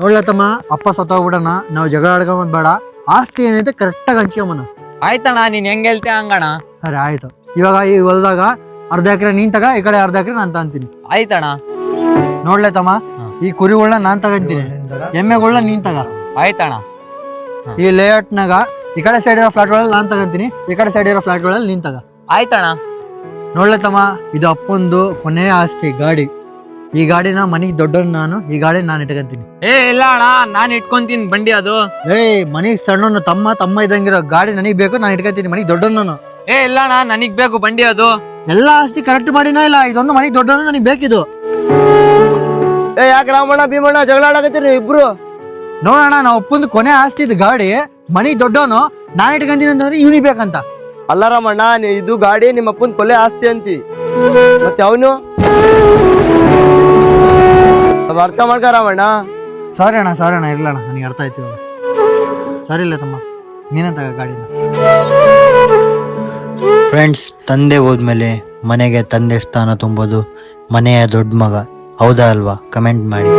ನೋಡ್ಲತ್ತಮ್ಮ, ಅಪ್ಪ ಸತ್ತೋಗ್ಬಿಡಣ, ನಾವು ಜಗಳ ಆಡ್ಕೊಂಬಂದ್ ಬೇಡ. ಆಸ್ತಿ ಏನೈತೆ ಕರೆಕ್ಟಾಗಿ ಹಂಚ್ಕೊಂಬನ. ಆಯ್ತಣ್ಣ, ನೀನ್ ಹೆಂಗ್ ಹೇಳ್ತೀಯ ಹಂಗಣ. ಸರಿ ಆಯ್ತು. ಇವಾಗ ಈ ಹೊಲ್ದಾಗ ಅರ್ಧ ಎಕರೆ ನೀನ್ ತಗ, ಈ ಕಡೆ ಅರ್ಧ ಎಕರೆ ನಾನ್ ತಗೊಂತೀನಿ. ಆಯ್ತಣ್ಣ. ನೋಡ್ಲತ್ತಮ್ಮ, ಈ ಕುರಿಗಳನ್ನ ನಾನ್ ತಗಂತೀನಿ, ಎಮ್ಮೆಗಳನ್ನ ನೀನ್ ತಗ. ಆಯ್ತಣ್ಣ. ಈ ಲೇಔಟ್ನಾಗ ಈ ಕಡೆ ಸೈಡ್ ಇರೋ ಫ್ಲಾಟ್ಗಳಲ್ಲಿ ನಾನ್ ತಗಂತೀನಿ, ಈ ಕಡೆ ಸೈಡ್ ಇರೋ ಫ್ಲಾಟ್ಗಳಲ್ಲಿ ನೀನ್ ತಗ. ಆಯ್ತಣ್ಣ. ನೋಡ್ಲತ್ತಮ್ಮ, ಇದು ಅಪ್ಪಂದು ಕೊನೆಯ ಆಸ್ತಿ ಗಾಡಿ. ಈ ಗಾಡಿನ ಮನೆಗೆ ದೊಡ್ಡವನ್ ನಾನು, ಈ ಗಾಡಿ ನಾನು ಇಟ್ಕೊಂತೀನಿ. ಇಲ್ಲ ಅಣ್ಣ, ನಾನ್ ಇಟ್ಕೊಂತೀನಿ ಬಂಡಿ ಅದು. ಮನೆಗ್ ಸಣ್ಣನು, ತಮ್ಮ ಇದ್ದಂಗಿರೋ ಗಾಡಿ ನನಗ್ ಬೇಕು, ನಾನು ಇಟ್ಕೊಂತೀನಿ. ಮನೆಗೆ ದೊಡ್ಡವನು. ಇಲ್ಲ ಅಣ್ಣ, ನನಗ್ ಬೇಕು ಬಂಡಿ ಅದು. ಎಲ್ಲ ಆಸ್ತಿ ಕರೆಕ್ಟ್ ಮಾಡಿನ ಇಲ್ಲ, ಇದೊಂದು ಮನೆಗೆ ದೊಡ್ಡವನು ನನಗ್ ಬೇಕಿದು. ಯಾಕೆ ರಾಮಣ್ಣ ಭೀಮಣ್ಣ ಜಗಳ ಆಡಕತ್ತೀರಿ ಇಬ್ರು? ನೋಡೋಣ, ನಾವು ಅಪ್ಪಂದು ಕೊನೆ ಆಸ್ತಿ ಇದು ಗಾಡಿ, ಮನೆಗೆ ದೊಡ್ಡವನು, ನಾನು ಇಟ್ಕೊಂತೀನಿ ಅಂತಂದ್ರೆ ಇವ್ನಿಗೆ ಬೇಕಂತ. ಅಲ್ಲ ರಾಮಣ್ಣ, ಇದು ಗಾಡಿ ನಿಮ್ಮ ಅಪ್ಪನ ಕೊಲೆ ಆಸ್ತಿ ಅಂತಿ, ಮತ್ತೆ ಅವನು ಅರ್ಥ ಮಾಡ್ಕ ರಾಮಣ್ಣ. ಸಾರಿ ಅಣ್ಣ ಇರ್ಲಣ್ಣ, ನನಗೆ ಅರ್ಥ ಆಯ್ತು. ಸರಿ ಇಲ್ಲ ತಮ್ಮ, ನೀನೇ ತಗ ಗಾಡಿನ. ಫ್ರೆಂಡ್ಸ್, ತಂದೆ ಹೋದ್ಮೇಲೆ ಮನೆಗೆ ತಂದೆ ಸ್ಥಾನ ತುಂಬೋದು ಮನೆಯ ದೊಡ್ಡ ಮಗ. ಹೌದಾ ಅಲ್ವಾ? ಕಮೆಂಟ್ ಮಾಡಿ.